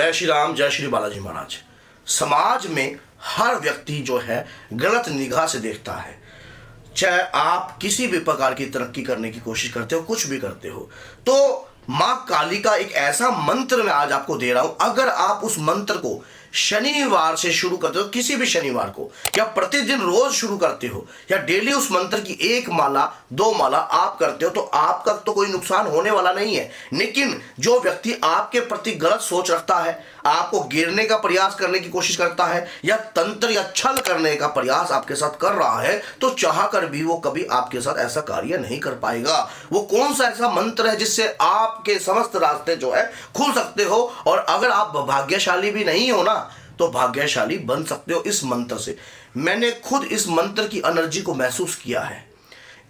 जय श्री राम, जय श्री बालाजी महाराज। समाज में हर व्यक्ति जो है गलत निगाह से देखता है। चाहे आप किसी भी प्रकार की तरक्की करने की कोशिश करते हो, कुछ भी करते हो, तो मां काली का एक ऐसा मंत्र मैं आज आपको दे रहा हूं। अगर आप उस मंत्र को शनिवार से शुरू करते हो, किसी भी शनिवार को, या प्रतिदिन रोज शुरू करते हो, या डेली उस मंत्र की 1 माला 2 माला आप करते हो, तो आपका तो कोई नुकसान होने वाला नहीं है। लेकिन जो व्यक्ति आपके प्रति गलत सोच रखता है, आपको गिरने का प्रयास करने की कोशिश करता है, या तंत्र या छल करने का प्रयास आपके साथ कर रहा है, तो चाह कर भी वो कभी आपके साथ ऐसा कार्य नहीं कर पाएगा। वो कौन सा ऐसा मंत्र है जिससे आपके समस्त रास्ते जो है खुल सकते हो, और अगर आप भाग्यशाली भी नहीं हो ना, तो भाग्यशाली बन सकते हो इस मंत्र से। मैंने खुद इस मंत्र की एनर्जी को महसूस किया है।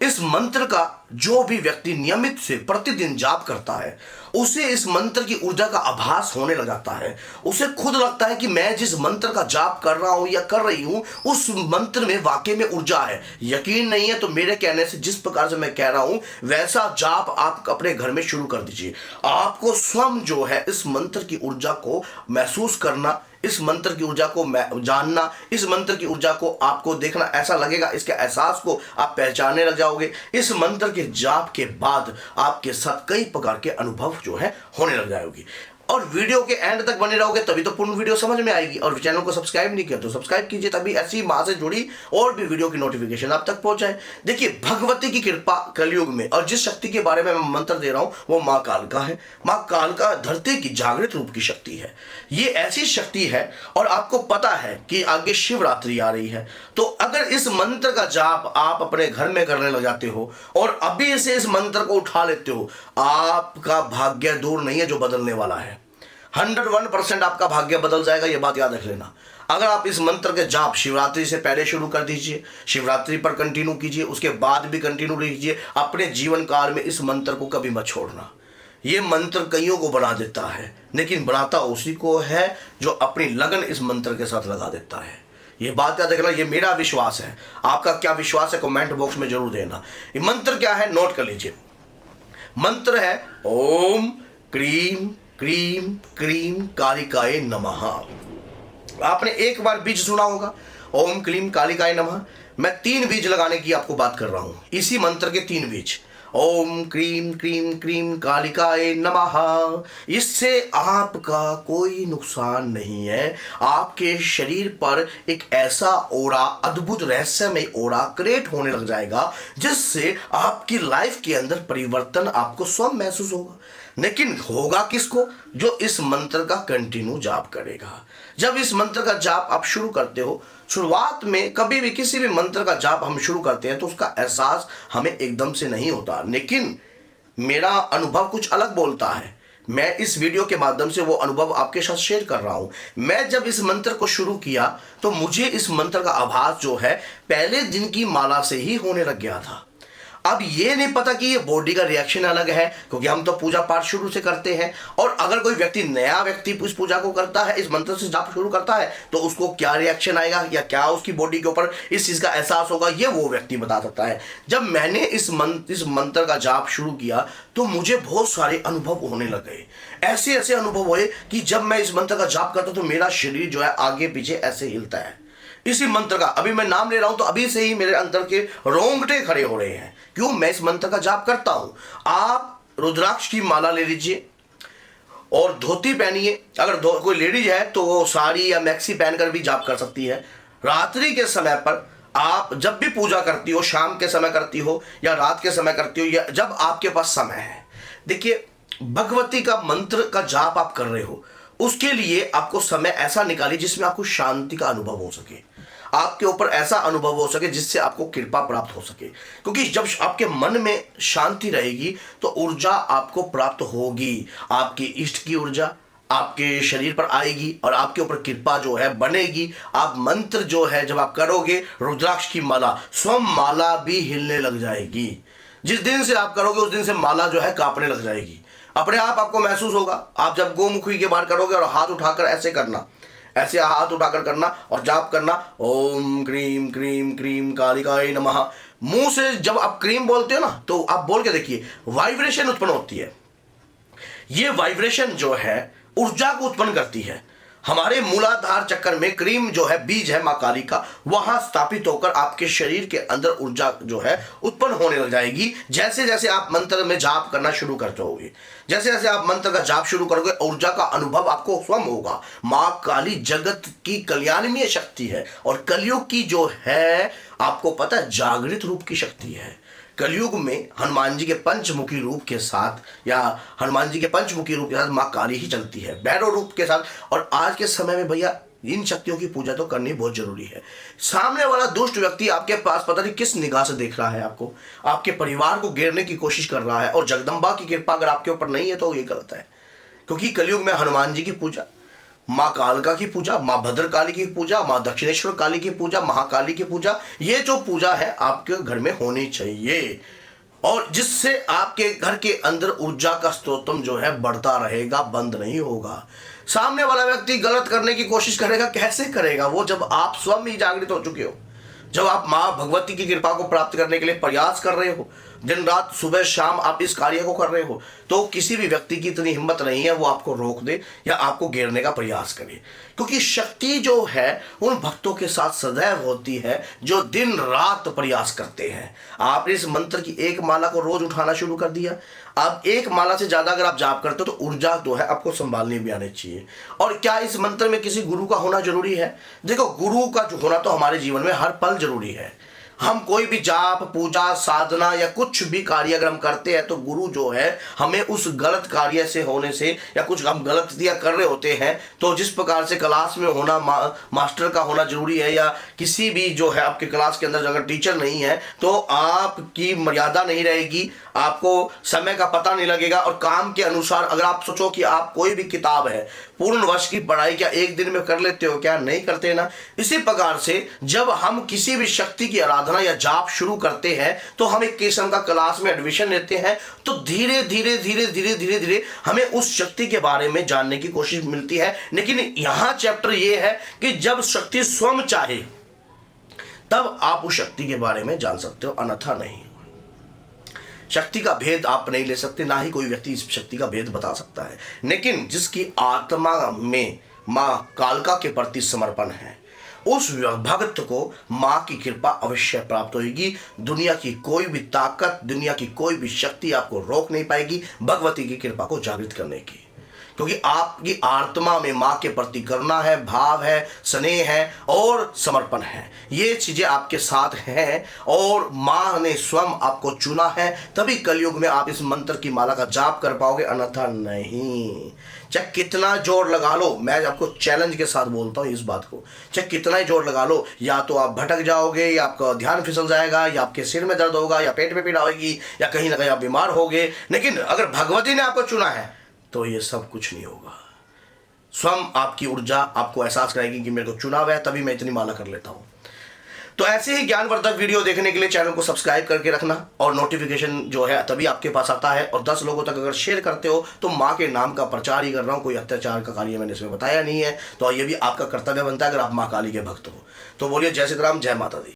इस मंत्र का जो भी व्यक्ति नियमित से प्रतिदिन जाप करता है, उसे इस मंत्र की ऊर्जा का आभास होने लग जाता है। उसे खुद लगता है कि मैं जिस मंत्र का जाप कर रहा हूं या कर रही हूं, उस मंत्र में वाकई में ऊर्जा है। यकीन नहीं है तो मेरे कहने से, जिस प्रकार से मैं कह रहा हूं, वैसा जाप आप अपने घर में शुरू कर दीजिए। आपको स्वयं जो है इस मंत्र की ऊर्जा को महसूस करना, इस मंत्र की ऊर्जा को जानना, इस मंत्र की ऊर्जा को आपको देखना, ऐसा लगेगा, इसके एहसास को आप पहचानने लग जाओगे। इस मंत्र के जाप के बाद आपके साथ कई प्रकार के अनुभव जो है होने लग जाएगी। और वीडियो के एंड तक बने रहोगे तभी तो पूर्ण वीडियो समझ में आएगी। और चैनल को सब्सक्राइब नहीं किया तो सब्सक्राइब कीजिए, तभी ऐसी मां से जुड़ी और भी वीडियो की नोटिफिकेशन आप तक पहुंच जाए। देखिए, भगवती की कृपा कलयुग में, और जिस शक्ति के बारे में मैं मंत्र दे रहा हूं वो मां कालिका है। मां कालिका धरती की जागृत रूप की शक्ति है। ये ऐसी शक्ति है, और आपको पता है कि आगे शिवरात्रि आ रही है, तो अगर इस मंत्र का जाप आप अपने घर में करने लग जाते हो और अभी से इस मंत्र को उठा लेते हो, आपका भाग्य दूर नहीं है जो बदलने वाला है। 101% आपका भाग्य बदल जाएगा, ये बात याद रख लेना। अगर आप इस मंत्र के जाप शिवरात्रि से पहले शुरू कर दीजिए, शिवरात्रि पर कंटिन्यू कीजिए, उसके बाद भी कंटिन्यू कीजिए, अपने जीवन काल में इस मंत्र को कभी मत छोड़ना। ये मंत्र कईयों को बना देता है, लेकिन बनाता उसी को है जो अपनी लगन इस मंत्र के साथ लगा देता है। ये बात याद रखना, ये मेरा विश्वास है। आपका क्या विश्वास है कमेंट बॉक्स में जरूर देना। ये मंत्र क्या है, नोट कर लीजिए। मंत्र है ओम क्रीम क्रीम क्रीम कालिकाय नमः। आपने एक बार बीज सुना होगा, ओम क्लीम कालिकाय नमः। मैं 3 बीज लगाने की आपको बात कर रहा हूं, इसी मंत्र के 3 बीज। ओम क्रीम क्रीम क्रीम कालिकाय नमः। इससे आपका कोई नुकसान नहीं है। आपके शरीर पर एक ऐसा ओरा, अद्भुत रहस्यमय ओरा क्रिएट होने लग जाएगा, जिससे आपकी लाइफ के अंदर परिवर्तन आपको स्वयं महसूस होगा। लेकिन होगा किसको? जो इस मंत्र का कंटिन्यू जाप करेगा। जब इस मंत्र का जाप आप शुरू करते हो, शुरुआत में कभी भी किसी भी मंत्र का जाप हम शुरू करते हैं तो उसका एहसास हमें एकदम से नहीं होता, लेकिन मेरा अनुभव कुछ अलग बोलता है। मैं इस वीडियो के माध्यम से वो अनुभव आपके साथ शेयर कर रहा हूं। मैं जब इस मंत्र को शुरू किया तो मुझे इस मंत्र का आभास जो है पहले दिन की माला से ही होने लग गया था। अब ये नहीं पता कि ये बॉडी का रिएक्शन अलग है, क्योंकि हम तो पूजा पाठ शुरू से करते हैं, और अगर कोई व्यक्ति नया व्यक्ति इस पूजा को करता है, इस मंत्र से जाप शुरू करता है, तो उसको क्या रिएक्शन आएगा या क्या उसकी बॉडी के ऊपर इस चीज का एहसास होगा, ये वो व्यक्ति बता सकता है। जब मैंने इस मंत्र का जाप शुरू किया तो मुझे बहुत सारे अनुभव होने लगे। ऐसे ऐसे अनुभव हुए कि जब मैं इस मंत्र का जाप करता तो मेरा शरीर जो है आगे पीछे ऐसे हिलता है। इसी मंत्र का अभी मैं नाम ले रहा हूं तो अभी से ही मेरे अंदर के रोंगटे खड़े हो रहे हैं। क्यों? मैं इस मंत्र का जाप करता हूं। आप रुद्राक्ष की माला ले लीजिए और धोती पहनिए। अगर कोई लेडीज है तो वो साड़ी या मैक्सी पहनकर भी जाप कर सकती है। रात्रि के समय पर आप जब भी पूजा करती हो, शाम के समय करती हो या रात के समय करती हो, या जब आपके पास समय है, देखिए, भगवती का मंत्र का जाप आप कर रहे हो, उसके लिए आपको समय ऐसा निकालिए जिसमें आपको शांति का अनुभव हो सके, आपके ऊपर ऐसा अनुभव हो सके जिससे आपको कृपा प्राप्त हो सके। क्योंकि जब आपके मन में शांति रहेगी तो ऊर्जा आपको प्राप्त होगी। आपकी इष्ट की ऊर्जा आपके शरीर पर आएगी और आपके ऊपर कृपा जो है बनेगी। आप मंत्र जो है जब आप करोगे, रुद्राक्ष की माला, स्वयं माला भी हिलने लग जाएगी। जिस दिन से आप करोगे उस दिन से माला जो है कांपने लग जाएगी। अपने आप आपको महसूस होगा। आप जब गोमुखी के बाहर करोगे और हाथ उठाकर ऐसे करना, ऐसे हाथ उठाकर करना और जाप करना, ओम क्रीम क्रीम क्रीम कालिकाय नमः। मुंह से जब आप क्रीम बोलते हो ना, तो आप बोल के देखिए, वाइब्रेशन उत्पन्न होती है। ये वाइब्रेशन जो है ऊर्जा को उत्पन्न करती है। हमारे मूलाधार चक्कर में क्रीम जो है, बीज है माँ काली का, वहां स्थापित होकर आपके शरीर के अंदर ऊर्जा जो है उत्पन्न होने लग जाएगी। जैसे जैसे आप मंत्र में जाप करना शुरू करते होगे, जैसे जैसे आप मंत्र का जाप शुरू करोगे, ऊर्जा का अनुभव आपको स्वयं होगा। माँ काली जगत की कल्याणमय शक्ति है और कलयुग की जो है आपको पता है जागृत रूप की शक्ति है। कलयुग में हनुमान जी के पंचमुखी रूप के साथ, या हनुमान जी के पंचमुखी रूप के साथ माँ काली ही चलती है, भैरव रूप के साथ। और आज के समय में भैया इन शक्तियों की पूजा तो करनी बहुत जरूरी है। सामने वाला दुष्ट व्यक्ति आपके पास पता नहीं किस निगाह से देख रहा है, आपको, आपके परिवार को घेरने की कोशिश कर रहा है, और जगदम्बा की कृपा अगर आपके ऊपर नहीं है तो ये गलत है। क्योंकि कलयुग में हनुमान जी की पूजा, माँ कालका की पूजा, माँ भद्रकाली की पूजा, माँ दक्षिणेश्वर काली की पूजा, महाकाली की पूजा, ये जो पूजा है आपके घर में होनी चाहिए, और जिससे आपके घर के अंदर ऊर्जा का स्रोतम जो है बढ़ता रहेगा, बंद नहीं होगा। सामने वाला व्यक्ति गलत करने की कोशिश करेगा, कैसे करेगा वो, जब आप स्वयं ही जागृत हो चुके हो, जब आप माँ भगवती की कृपा को प्राप्त करने के लिए प्रयास कर रहे हो, दिन रात सुबह शाम आप इस कार्य को कर रहे हो, तो किसी भी व्यक्ति की इतनी हिम्मत नहीं है वो आपको रोक दे या आपको घेरने का प्रयास करे। क्योंकि शक्ति जो है उन भक्तों के साथ सदैव होती है जो दिन रात प्रयास करते हैं। आपने इस मंत्र की एक माला को रोज उठाना शुरू कर दिया, अब एक माला से ज्यादा अगर आप जाप करते हो तो ऊर्जा जो है आपको संभालनी भी आनी चाहिए। और क्या इस मंत्र में किसी गुरु का होना जरूरी है? देखो, गुरु का जो होना तो हमारे जीवन में हर पल जरूरी है। हम कोई भी जाप, पूजा, साधना या कुछ भी कार्य अगर हम करते हैं तो गुरु जो है हमें उस गलत कार्य से होने से, या कुछ हम गलतियां कर रहे होते हैं तो जिस प्रकार से क्लास में होना, मास्टर का होना जरूरी है, या किसी भी जो है आपके क्लास के अंदर अगर टीचर नहीं है तो आपकी मर्यादा नहीं रहेगी, आपको समय का पता नहीं लगेगा। और काम के अनुसार अगर आप सोचो कि आप कोई भी किताब है, पूर्ण वर्ष की पढ़ाई क्या एक दिन में कर लेते हो? क्या नहीं करते ना। इसी प्रकार से जब हम किसी भी शक्ति की आराधना या जाप शुरू करते हैं तो हम एक किस्म का क्लास में एडमिशन लेते हैं, तो धीरे धीरे धीरे धीरे धीरे धीरे हमें उस शक्ति के बारे में जानने की कोशिश मिलती है। लेकिन यहां चैप्टर ये है कि जब शक्ति स्वयं चाहे तब आप उस शक्ति के बारे में जान सकते हो, अन्यथा नहीं। शक्ति का भेद आप नहीं ले सकते, ना ही कोई व्यक्ति इस शक्ति का भेद बता सकता है। लेकिन जिसकी आत्मा में माँ कालका के प्रति समर्पण है, उस भक्त को माँ की कृपा अवश्य प्राप्त होगी। दुनिया की कोई भी ताकत, दुनिया की कोई भी शक्ति आपको रोक नहीं पाएगी भगवती की कृपा को जागृत करने की। क्योंकि आपकी आत्मा में माँ के प्रति करुणा है, भाव है, स्नेह है और समर्पण है। ये चीजें आपके साथ हैं और माँ ने स्वयं आपको चुना है, तभी कलयुग में आप इस मंत्र की माला का जाप कर पाओगे, अन्यथा नहीं। चाहे कितना जोर लगा लो, मैं आपको चैलेंज के साथ बोलता हूँ इस बात को, चाहे कितना ही जोर लगा लो, या तो आप भटक जाओगे, या आपका ध्यान फिसल जाएगा, या आपके सिर में दर्द होगा, या पेट में पीड़ा होगी, या कहीं ना कहीं आप बीमार होगे। लेकिन अगर भगवती ने आपको चुना है तो ये सब कुछ नहीं होगा। स्वयं आपकी ऊर्जा आपको एहसास कराएगी कि मेरे को चुना हुआ है, तभी मैं इतनी माला कर लेता हूं। तो ऐसे ही ज्ञानवर्धक वीडियो देखने के लिए चैनल को सब्सक्राइब करके रखना, और नोटिफिकेशन जो है तभी आपके पास आता है। और 10 लोगों तक अगर शेयर करते हो तो माँ के नाम का प्रचार ही कर रहा हूँ, कोई अत्याचार का कार्य मैंने इसमें बताया नहीं है। तो ये भी आपका कर्तव्य बनता है अगर आप माँ काली के भक्त हो। तो बोलिए जय श्री राम, जय माता दी।